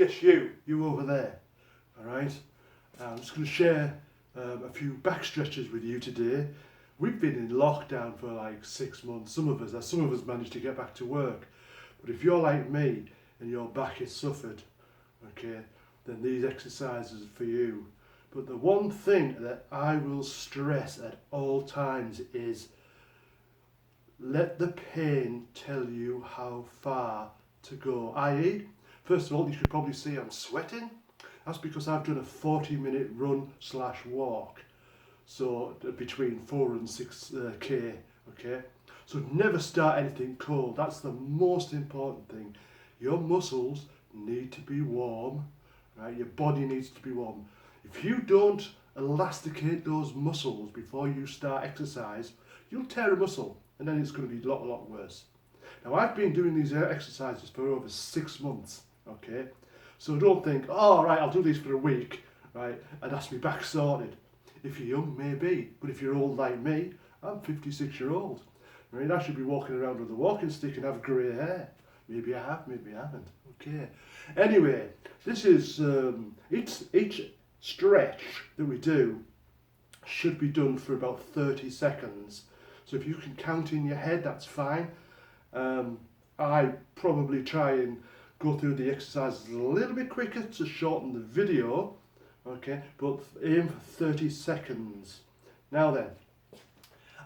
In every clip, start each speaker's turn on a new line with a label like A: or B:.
A: Yes, you over there. All right. I'm just going to share a few back stretches with you today. We've been in lockdown for like 6 months. Some of us managed to get back to work. But if you're like me and your back has suffered, okay, then these exercises are for you. But the one thing that I will stress at all times is let the pain tell you how far to go. I.e., first of all, you should probably see I'm sweating. That's because I've done a 40-minute run/walk. So between 4 and 6k, okay? So never start anything cold. That's the most important thing. Your muscles need to be warm, right? Your body needs to be warm. If you don't elasticate those muscles before you start exercise, you'll tear a muscle and then it's going to be a lot worse. Now I've been doing these exercises for over 6 months, okay? So don't think, oh right, I'll do these for a week, right, and that's me back sorted. If you're young, maybe, but if you're old like me, I'm 56-year-old. Right? I should be walking around with a walking stick and have grey hair. Maybe I have, maybe I haven't. Okay. Anyway, this is each stretch that we do should be done for about 30 seconds. So if you can count in your head, that's fine. I probably try and go through the exercises a little bit quicker to shorten the video, okay, but aim for 30 seconds. Now then,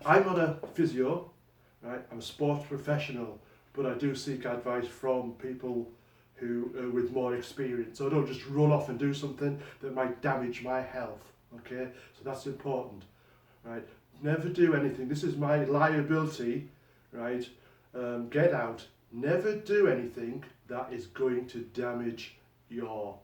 A: I'm not a physio, right? I'm a sports professional, but I do seek advice from people who with more experience. So I don't just run off and do something that might damage my health, okay? So that's important, right? Never do anything. This is my liability, right? Get out. Never do anything that is going to damage your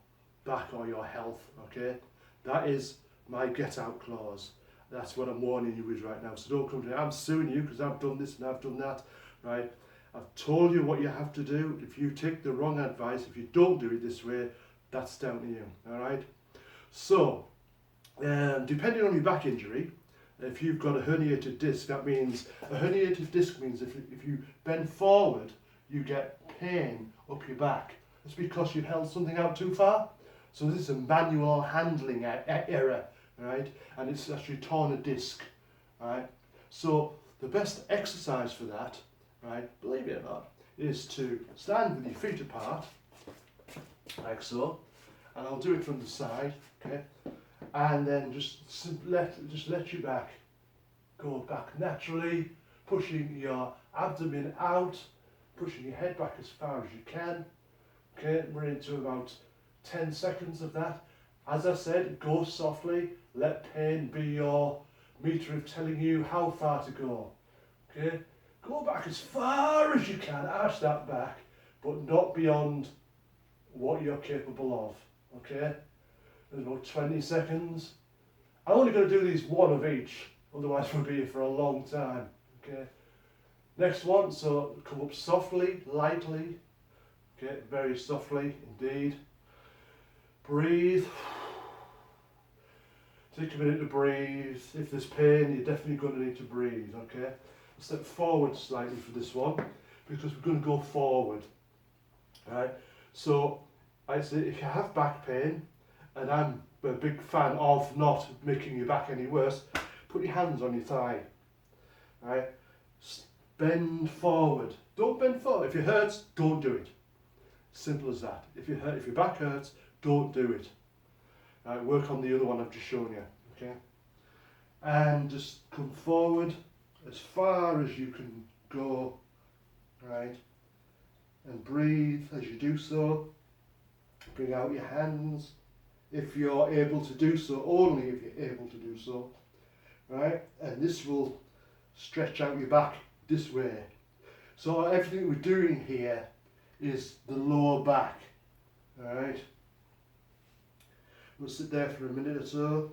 A: back or your health, okay? That is my get out clause. That's what I'm warning you with right now. So don't come to me, I'm suing you because I've done this and I've done that, right? I've told you what you have to do. If you take the wrong advice, if you don't do it this way, that's down to you, all right? So, depending on your back injury, if you've got a herniated disc, that means, a herniated disc means if you bend forward, you get pain up your back. It's because you've held something out too far. So this is a manual handling error, right? And it's actually torn a disc, right? So the best exercise for that, right, believe it or not, is to stand with your feet apart, like so, and I'll do it from the side, okay? And then just let your back go back naturally, pushing your abdomen out, pushing your head back as far as you can. Okay, we're into about 10 seconds of that. As I said, go softly, let pain be your meter of telling you how far to go. Okay, go back as far as you can, arch that back, but not beyond what you're capable of. Okay, there's about 20 seconds. I'm only going to do these one of each, otherwise we'll be here for a long time. Okay, next one, so come up softly, lightly, okay, very softly indeed. Breathe. Take a minute to breathe. If there's pain, you're definitely going to need to breathe, okay? Step forward slightly for this one, because we're going to go forward. Right? So, I say if you have back pain, and I'm a big fan of not making your back any worse, put your hands on your thigh. Right? Bend forward. Don't bend forward. If it hurts, don't do it. Simple as that. If your back hurts, don't do it. Right, work on the other one I've just shown you. Okay? And just come forward as far as you can go. Right? And breathe as you do so. Bring out your hands if you're able to do so, only if you're able to do so. Right? And this will stretch out your back this way. So everything we're doing here is the lower back. Alright? We'll sit there for a minute or so.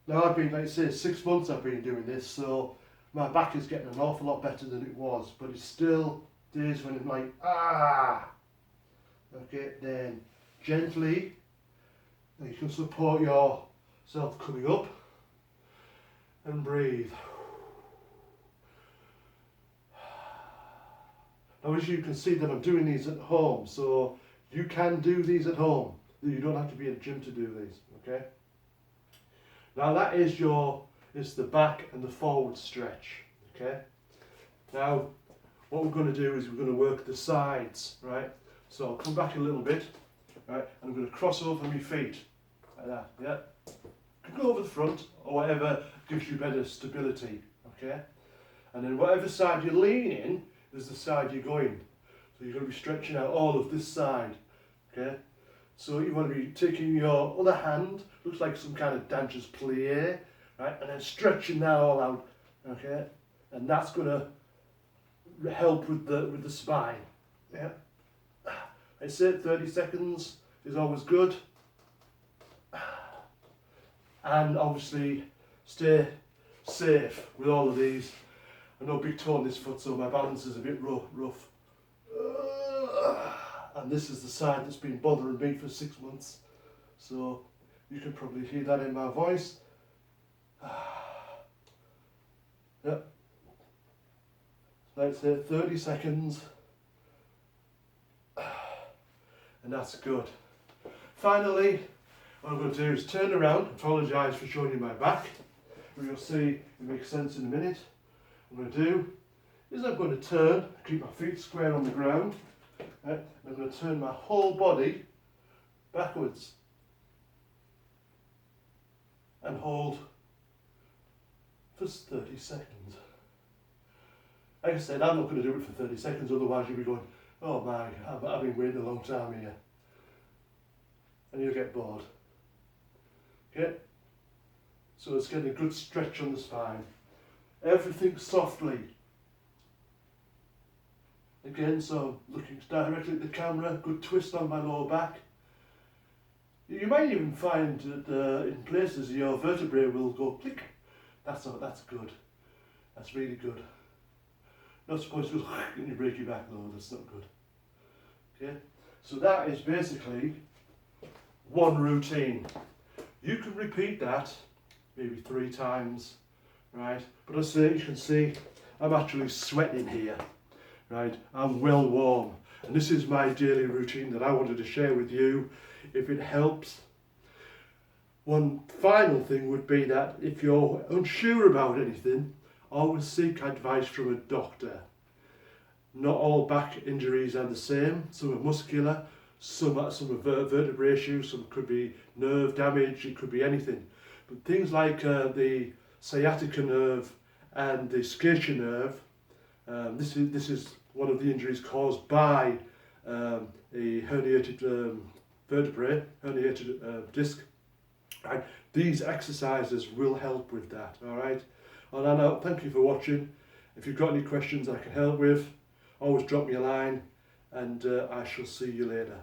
A: Now I've been, like I say, 6 months I've been doing this, so my back is getting an awful lot better than it was, but it's still days when I'm like, ah! Okay, then gently, you can support yourself coming up and breathe. Now as you can see that I'm doing these at home, so you can do these at home. You don't have to be in a gym to do these, okay? Now that is it's the back and the forward stretch, okay? Now what we're going to do is we're going to work the sides, right? So I'll come back a little bit, right? And I'm going to cross over my feet, like that, yeah? You can go over the front or whatever gives you better stability, okay? And then whatever side you're leaning is the side you're going. So you're going to be stretching out all of this side, okay? So you want to be taking your other hand, looks like some kind of dancer's plie, right? And then stretching that all out, okay? And that's going to help with the spine, yeah? I say 30 seconds is always good. And obviously stay safe with all of these. I know big toe on this foot, so my balance is a bit rough. And this is the side that's been bothering me for 6 months. So you can probably hear that in my voice. Yep. Let's say 30 seconds. And that's good. Finally, what I'm going to do is turn around. Apologise for showing you my back. You'll see it makes sense in a minute. What I'm going to do is I'm going to turn, keep my feet square on the ground. Right? I'm going to turn my whole body backwards and hold for 30 seconds. Like I said, I'm not going to do it for 30 seconds, otherwise you'll be going, oh my, I've been waiting a long time here. And you'll get bored. Okay? So it's getting a good stretch on the spine. Everything softly. Again, so looking directly at the camera, good twist on my lower back. You might even find that in places your vertebrae will go click. That's good. That's really good. Not supposed to go and you break your back, no, that's not good. Okay, so that is basically one routine. You can repeat that maybe 3 times, right? But as you can see, I'm actually sweating here. Right, I'm well warm, and this is my daily routine that I wanted to share with you. If it helps, one final thing would be that if you're unsure about anything, always seek advice from a doctor. Not all back injuries are the same. Some are muscular, some are vertebrae issues, some could be nerve damage, it could be anything. But things like the sciatica nerve and the sciatica nerve, this is one of the injuries caused by a herniated vertebrae, herniated disc. Right? These exercises will help with that. All right. And I know, thank you for watching. If you've got any questions I can help with, always drop me a line, and I shall see you later.